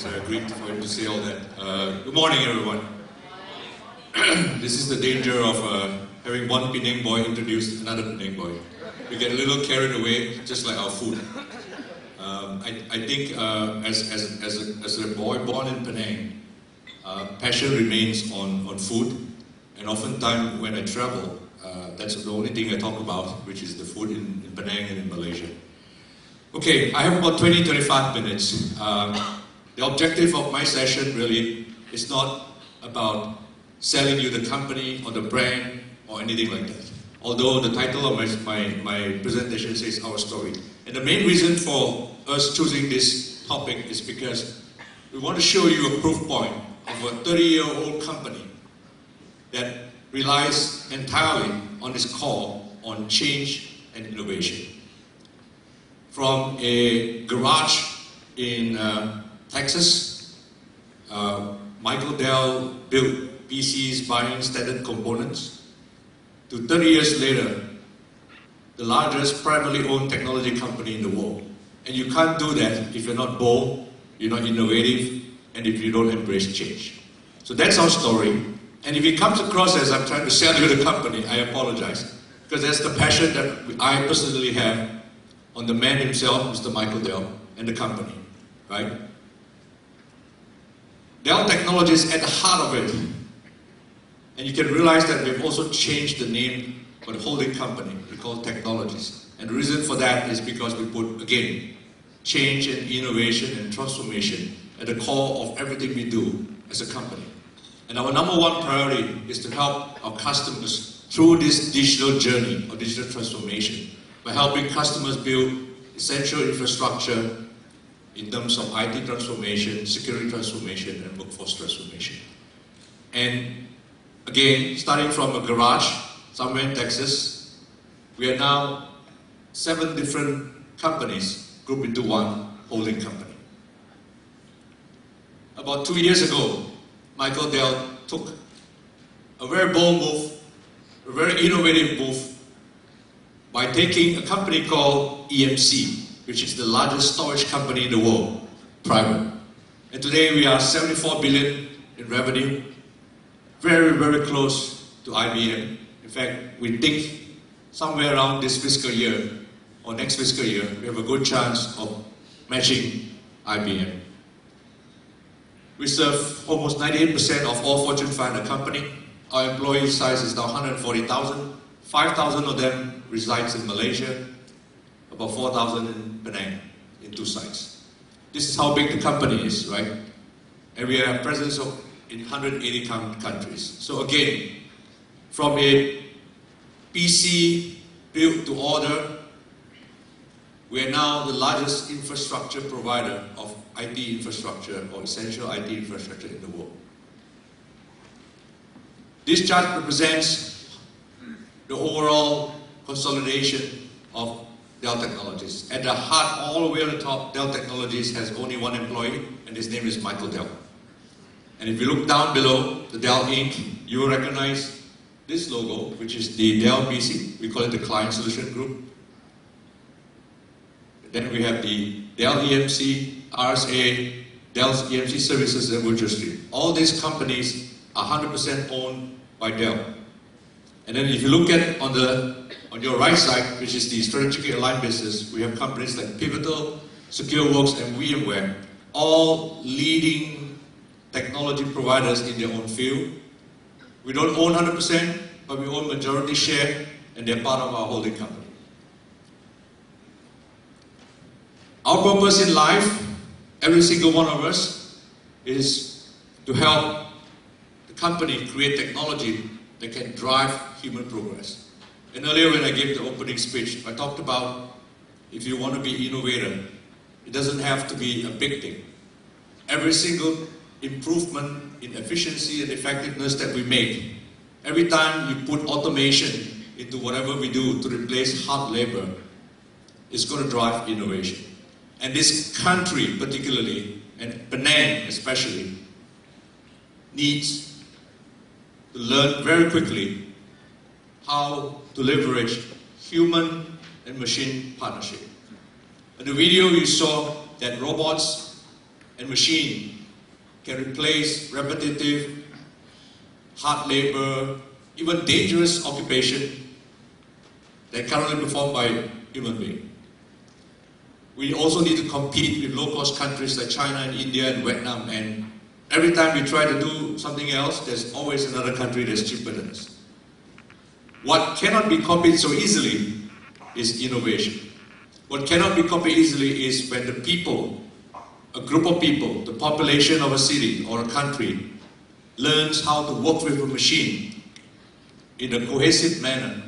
It's great for him to say all that. Good morning, everyone. This is the danger of having one Penang boy introduce another Penang boy. We get a little carried away, just like our food. I think as a boy born in Penang, passion remains on food, and oftentimes when I travel, that's the only thing I talk about, which is the food in Penang and in Malaysia. Okay, I have about 20-25 minutes. The objective of my session really is not about selling you the company or the brand or anything like that. Although the title of my presentation says Our Story. And the main reason for us choosing this topic is because we want to show you a proof point of a 30-year-old company that relies entirely on its core on change and innovation. From a garage in Texas, Michael Dell built PCs buying standard components, to 30 years later, the largest privately owned technology company in the world. And you can't do that if you're not bold, you're not innovative, and if you don't embrace change. So that's our story. And if it comes across as I'm trying to sell you the company, I apologize. Because that's the passion that I personally have on the man himself, Mr. Michael Dell, and the company, right? Dell Technologies is at the heart of it. And you can realize that we've also changed the name for the holding company. We call it Technologies. And the reason for that is because we put, again, change and innovation and transformation at the core of everything we do as a company. And our number one priority is to help our customers through this digital journey or digital transformation by helping customers build essential infrastructure in terms of IT transformation, security transformation, and workforce transformation. And again, starting from a garage somewhere in Texas, we are now 7 different companies grouped into one holding company. About 2 years ago, Michael Dell took a very bold move, a very innovative move, by taking a company called EMC, which is the largest storage company in the world, private. And today we are 74 billion in revenue, very, very close to IBM. In fact, we think somewhere around this fiscal year or next fiscal year, we have a good chance of matching IBM. We serve almost 98% of all Fortune 500 companies. Our employee size is now 140,000. 5,000 of them resides in Malaysia, about 4,000 in Penang, in 2 sites. This is how big the company is, right? And we have presence in 180 countries. So again, from a PC built to order, we are now the largest infrastructure provider of IT infrastructure or essential IT infrastructure in the world. This chart represents the overall consolidation of Dell Technologies. At the heart, all the way on the top, Dell Technologies has only one employee, and his name is Michael Dell. And if you look down below, the Dell Inc., you will recognize this logo, which is the Dell PC. We call it the Client Solution Group. Then we have the Dell EMC, RSA, Dell's EMC Services, and Virtual Stream. All these companies are 100% owned by Dell. And then if you look at on your right side, which is the strategically aligned business, we have companies like Pivotal, SecureWorks, and VMware, all leading technology providers in their own field. We don't own 100%, but we own majority share, and they're part of our holding company. Our purpose in life, every single one of us, is to help the company create technology that can drive human progress. And earlier when I gave the opening speech, I talked about if you want to be innovator, it doesn't have to be a big thing. Every single improvement in efficiency and effectiveness that we make, every time you put automation into whatever we do to replace hard labor, it's going to drive innovation. And this country particularly, and Penang especially, needs to learn very quickly how to leverage human and machine partnership. In the video you saw that robots and machine can replace repetitive, hard labor, even dangerous occupation that currently performed by human beings. We also need to compete with low-cost countries like China and India and Vietnam, and every time we try to do something else, there's always another country that's cheaper than us. What cannot be copied so easily is innovation. What cannot be copied easily is when the people, a group of people, the population of a city or a country, learns how to work with a machine in a cohesive manner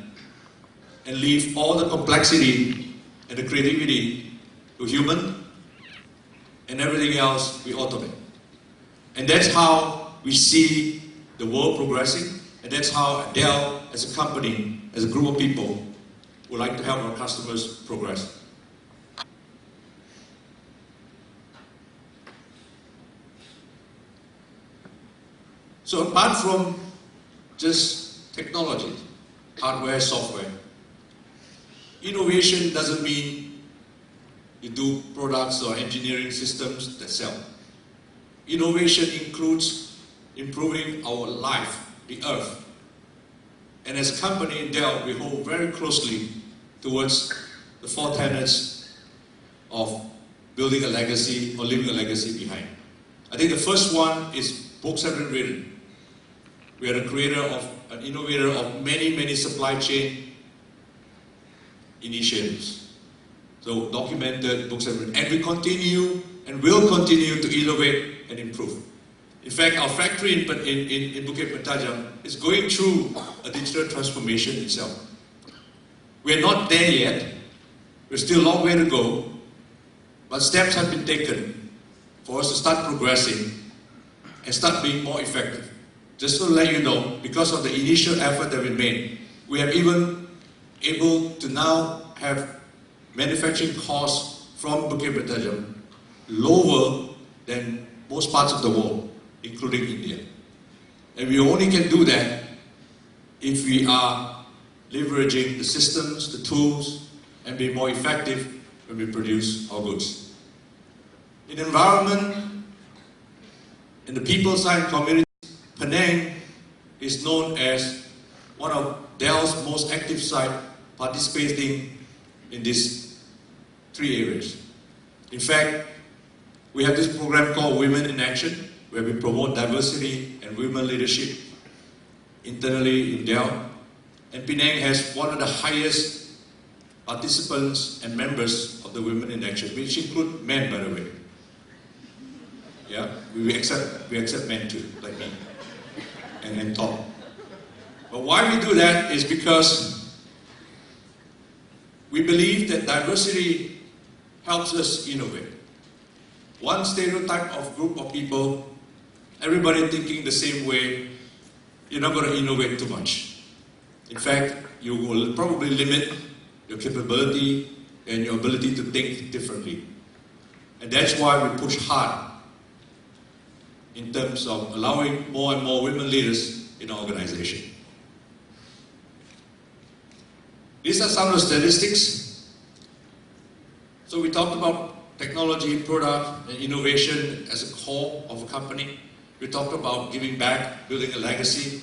and leave all the complexity and the creativity to human, and everything else we automate. And that's how we see the world progressing, and that's how Dell as a company, as a group of people, would like to help our customers progress. So apart from just technology, hardware, software, innovation doesn't mean you do products or engineering systems that sell. Innovation includes improving our life, the earth. And as a company in Dell, we hold very closely towards the 4 tenets of building a legacy or leaving a legacy behind. I think the first one is books have been written. We are an innovator of many supply chain initiatives. So documented, books have been written. And we continue and will continue to innovate and improve. In fact, our factory in Bukit Pentajam is going through a digital transformation itself. We are not there yet. There's still a long way to go. But steps have been taken for us to start progressing and start being more effective. Just to let you know, because of the initial effort that we made, we have even able to now have manufacturing costs from Bukit Pentajam lower than most parts of the world, including India. And we only can do that if we are leveraging the systems, the tools, and be more effective when we produce our goods. In the environment, in the people side community, Penang is known as one of Dell's most active sites participating in these 3 areas. In fact, we have this program called Women in Action, where we promote diversity and women leadership internally in Dell. And Penang has one of the highest participants and members of the Women in Action, which include men, by the way. Yeah, we accept men too, like me, and talk. But why we do that is because we believe that diversity helps us innovate. One stereotype of group of people, everybody thinking the same way, you're not going to innovate too much. In fact, you will probably limit your capability and your ability to think differently. And that's why we push hard in terms of allowing more and more women leaders in our organization. These are some of the statistics. So we talked about technology, product, and innovation as a core of a company. We talked about giving back, building a legacy.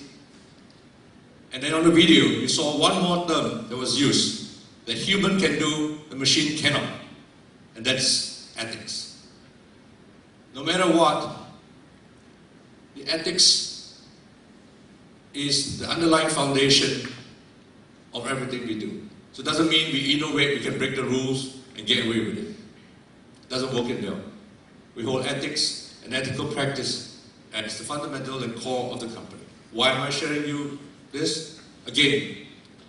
And then on the video, you saw one more term that was used. That human can do, the machine cannot. And that's ethics. No matter what, the ethics is the underlying foundation of everything we do. So it doesn't mean we innovate, we can break the rules and get away with it. It doesn't work in Dell. We hold ethics and ethical practice as the fundamental and core of the company. Why am I sharing you this? Again,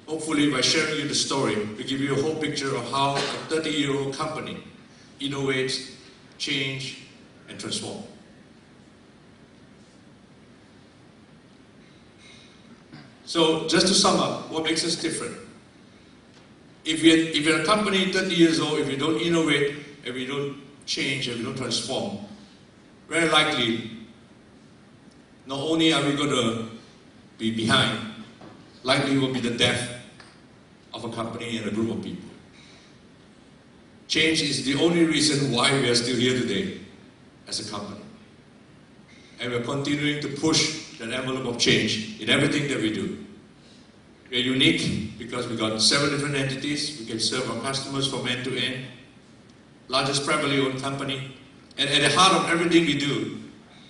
hopefully by sharing you the story, we give you a whole picture of how a 30-year-old company innovates, change, and transform. So just to sum up, what makes us different? If you're a company 30 years old, if you don't innovate, if you don't change, if you don't transform, very likely, not only are we going to be behind, likely will be the death of a company and a group of people. Change is the only reason why we are still here today. as a company. And we're continuing to push that envelope of change in everything that we do. We're unique because we've got 7 different entities. We can serve our customers from end to end. Largest privately owned company. And at the heart of everything we do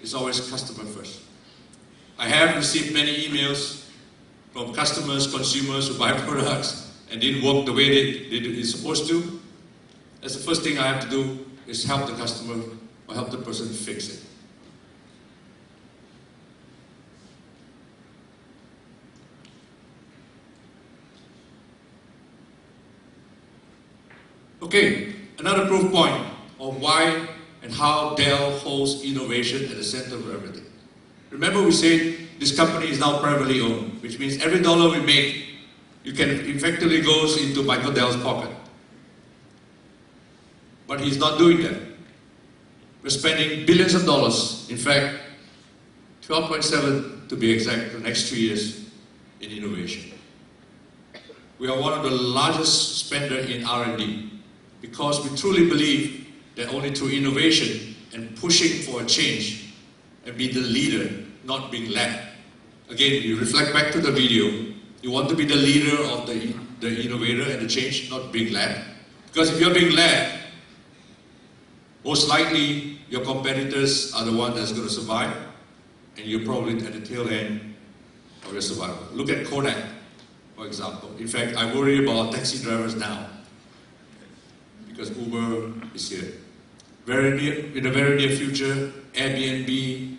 is always customer first. I have received many emails from customers, consumers who buy products and didn't work the way they're supposed to. That's the first thing I have to do, is help the customer or help the person fix it. Okay, another proof point of why and how Dell holds innovation at the center of everything. Remember, we said this company is now privately owned, which means every dollar we make, you can effectively goes into Michael Dell's pocket. But he's not doing that. We're spending billions of dollars, in fact, 12.7 to be exact, the next 3 years in innovation. We are one of the largest spenders in R&D because we truly believe that only through innovation and pushing for a change and be the leader, not being led. Again, you reflect back to the video, you want to be the leader of the innovator and the change, not being led. Because if you're being led, most likely your competitors are the one that's going to survive, and you're probably at the tail end of your survival. Look at Kodak, for example. In fact, I worry about taxi drivers now, because Uber is here. In the very near future, Airbnb,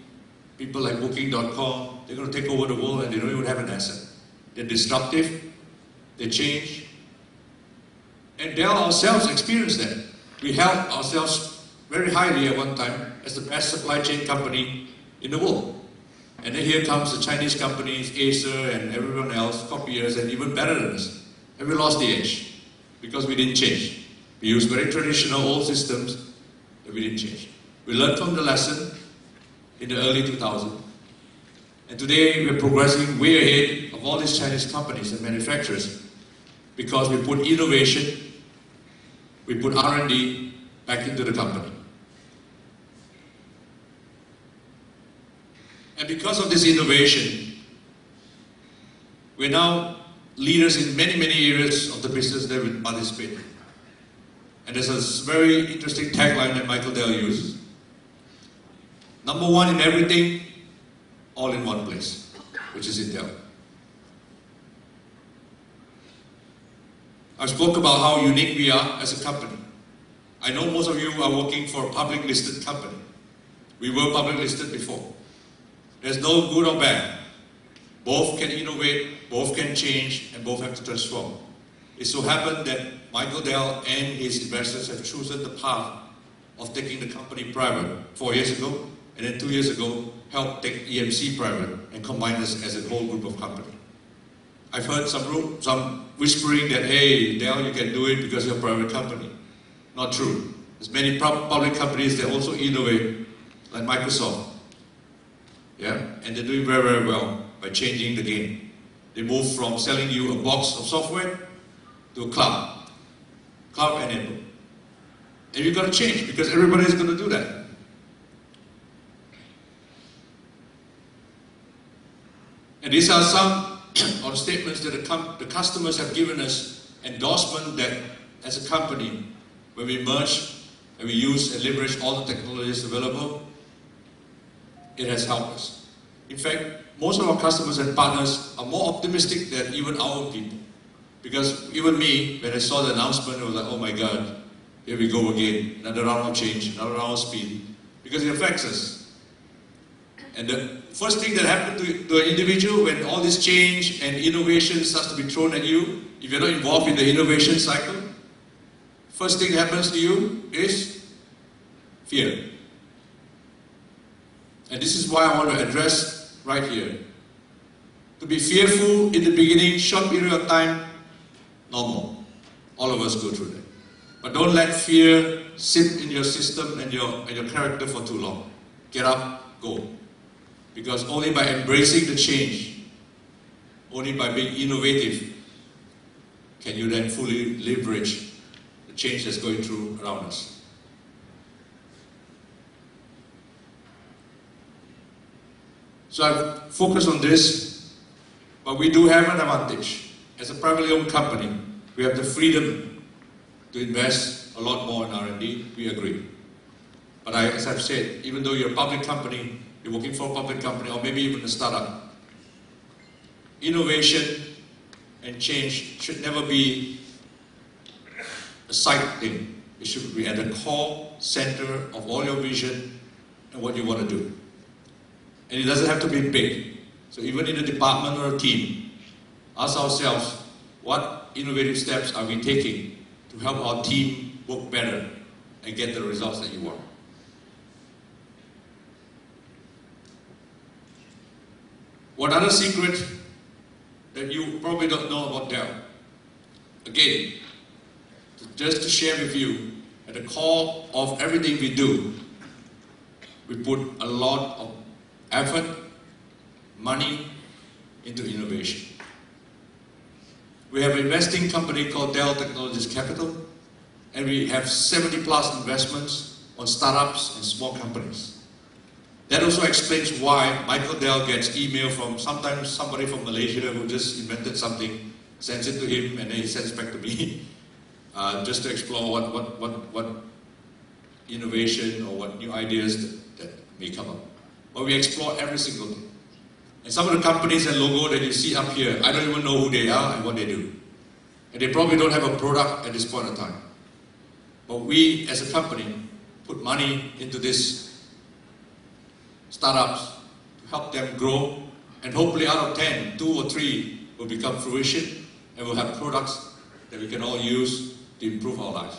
people like Booking.com, they're going to take over the world and they don't even have an asset. They're disruptive, they change. And Dell ourselves experienced that. We held ourselves very highly at one time as the best supply chain company in the world. And then here comes the Chinese companies, Acer and everyone else, copy us and even better than us. And we lost the edge because we didn't change. We used very traditional old systems that we didn't change. We learned from the lesson in the early 2000s. And today we're progressing way ahead of all these Chinese companies and manufacturers because we put innovation, we put R&D back into the company. And because of this innovation, we're now leaders in many, many areas of the business that we participate in. And there's a very interesting tagline that Michael Dell uses. Number one in everything, all in one place, which is in Dell. I spoke about how unique we are as a company. I know most of you are working for a public listed company. We were public listed before. There's no good or bad. Both can innovate, both can change, and both have to transform. It so happened that Michael Dell and his investors have chosen the path of taking the company private 4 years ago, and then 2 years ago, helped take EMC private and combine us as a whole group of companies. I've heard some whispering that, hey, Dell, you can do it because you're a private company. Not true. There's many public companies that also innovate, like Microsoft. Yeah? And they're doing very, very well by changing the game. They move from selling you a box of software to a cloud enabled. And you've got to change because everybody's going to do that. And these are some of the statements that the customers have given us, endorsement that as a company, when we merge and we use and leverage all the technologies available, it has helped us. In fact, most of our customers and partners are more optimistic than even our people. Because even me, when I saw the announcement, I was like, oh my God, here we go again, another round of change, another round of speed. Because it affects us. And the first thing that happened to an individual when all this change and innovation starts to be thrown at you, if you're not involved in the innovation cycle, first thing that happens to you is fear. And this is why I want to address right here. To be fearful in the beginning, short period of time, normal. All of us go through that. But don't let fear sit in your system and your character for too long. Get up, go. Because only by embracing the change, only by being innovative, can you then fully leverage the change that's going through around us. So I've focused on this, but we do have an advantage. As a privately owned company, we have the freedom to invest a lot more in R&D, we agree. But as I've said, even though you're a public company, you're working for a public company, or maybe even a startup, innovation and change should never be a side thing. It should be at the core center of all your vision and what you want to do. And it doesn't have to be big. So even in a department or a team, ask ourselves, what innovative steps are we taking to help our team work better and get the results that you want? One other secret that you probably don't know about Dell, again, just to share with you, at the core of everything we do, we put a lot of effort, money into innovation. We have an investing company called Dell Technologies Capital, and we have 70+ investments on startups and small companies. That also explains why Michael Dell gets email from sometimes somebody from Malaysia who just invented something, sends it to him, and then he sends back to me, just to explore what innovation or what new ideas that may come up. But we explore every single thing. And some of the companies and logo that you see up here, I don't even know who they are and what they do. And they probably don't have a product at this point in time. But we, as a company, put money into these startups to help them grow, and hopefully out of 10, 2 or 3 will become fruition, and we'll have products that we can all use to improve our lives.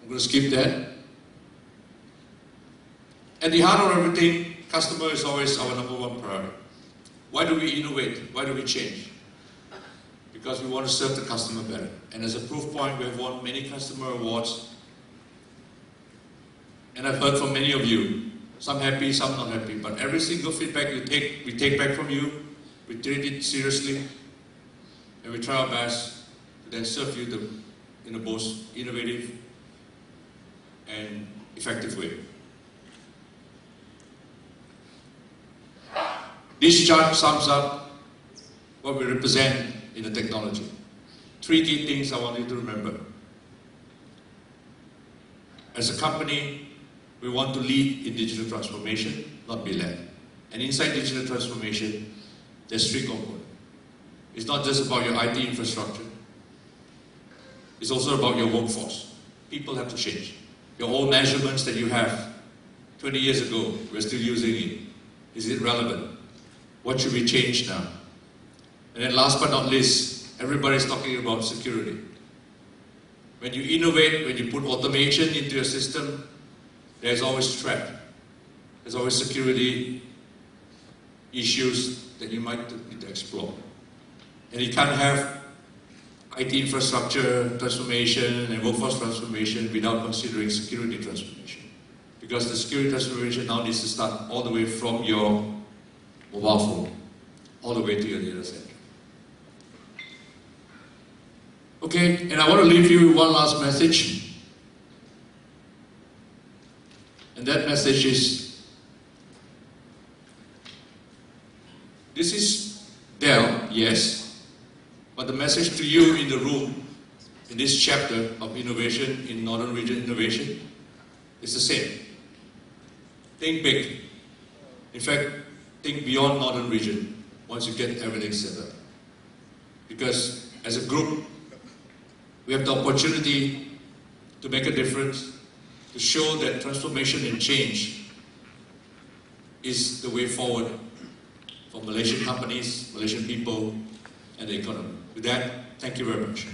I'm going to skip that. At the heart of everything, customer is always our #1 priority. Why do we innovate? Why do we change? Because we want to serve the customer better. And as a proof point, we have won many customer awards. And I've heard from many of you, some happy, some not happy, but every single feedback we take back from you, we treat it seriously, and we try our best to then serve you in the most innovative and effective way. This chart sums up what we represent in the technology. 3 key things I want you to remember. As a company, we want to lead in digital transformation, not be led. And inside digital transformation, there's 3 components. It's not just about your IT infrastructure. It's also about your workforce. People have to change. Your old measurements that you have 20 years ago, we're still using it. Is it relevant? What should we change now? And then last but not least, everybody's talking about security. When you innovate, when you put automation into your system, there's always threat. There's always security issues that you might need to explore. And you can't have IT infrastructure transformation and workforce transformation without considering security transformation. Because the security transformation now needs to start all the way from your mobile phone, all the way to your data center. Okay, and I want to leave you with one last message. And that message is, this is Dell, yes, but the message to you in the room, in this chapter of innovation, in Northern Region Innovation, is the same. Think big. In fact, think beyond Northern Region once you get everything set up. Because as a group, we have the opportunity to make a difference, to show that transformation and change is the way forward for Malaysian companies, Malaysian people, and the economy. With that, thank you very much.